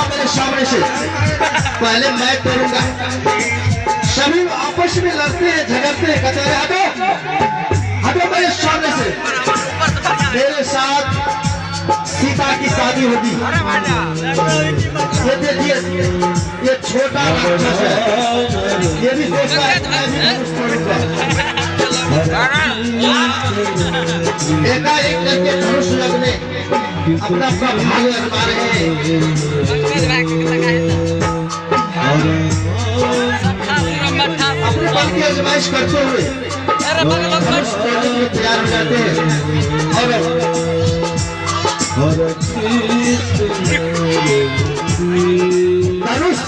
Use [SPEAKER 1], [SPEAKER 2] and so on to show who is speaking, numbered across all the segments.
[SPEAKER 1] जाओ मेरे सामने से, पहले मैं तोड़ूंगा। सभी आपस में लड़ते हैं, झगड़ते हैं, कहते हैं हटो हटो मेरे सामने से। मेरे साथ सीता की शादी होगी। ये देखिए, ये छोटा राक्षस है, ये भी सोचता है मैं भी धनुष तोड़ूंगा। एकाएक करके धनुष लगने अपना भाग लगवा रहे हैं। अपने बल की आजमाइश करते हुए धनुष तोड़ने के लिए तैयार हो जाते हैं। और धनुष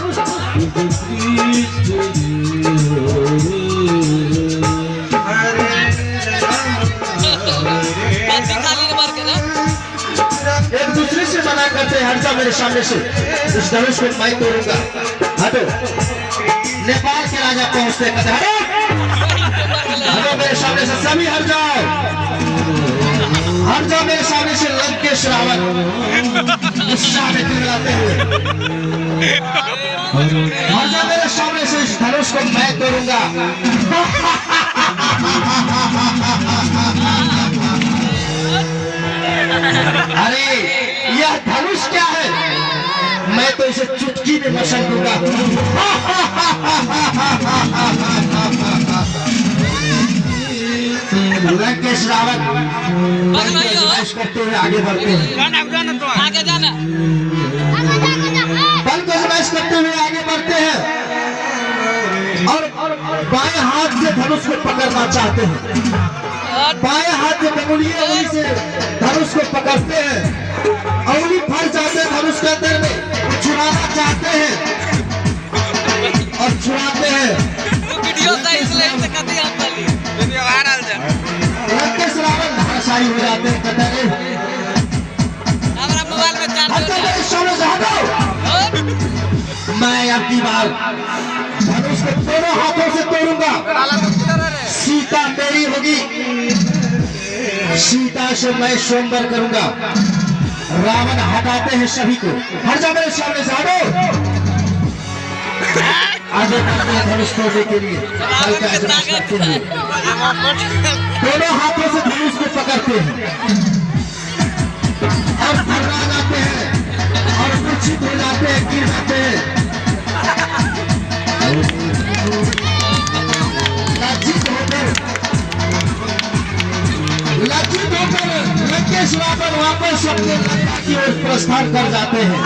[SPEAKER 1] एक दूसरे से मना करते हैं, हट जा मेरे सामने से, इस धनुष को मैं तोड़ूंगा। हटो। नेपाल के राजा पहुंचते कहते हटो हटो मेरे सामने से, सभी हट जाओ मेरे सामने से। लंकेश रावण गुस्सा में चिल्लाते हुए हट जा मेरे सामने से, इस धनुष को मैं तोड़ूंगा। अरे यह धनुष क्या है, मैं तो इसे चुटकी में मसल दूंगा। लंकेश रावण करते हुए आगे बढ़ते हैं, बल को आजमाइश करते हुए आगे बढ़ते हैं और बाएं हाथ से धनुष को पकड़ना चाहते हैं। बाएं हाथ से उंगली से धनुष को पकड़ते हैं, उंगली फंस जाते हैं धनुष के अंदर में, छुड़ाना चाहते हैं और छुड़ाते हैं। लंकेश रावण धराशायी हो जाते हैं। मैं अब की बार धनुष को दोनों हाथों से तोड़ूंगा। सीता मेरी होगी, सीता से मैं स्वयंवर करूंगा। रावण हटाते हैं सभी को, हट जा मेरे सामने से, हटो। आगे बढ़ते हैं धनुष तोड़ने के लिए, दोनों हाथों से धनुष को पकड़ते हैं और भगा जाते हैं और मूर्छित हो जाते हैं, गिर जाते हैं। लज्जित होकर लंकेश रावण वापस अपने लंका की ओर प्रस्थान कर जाते हैं।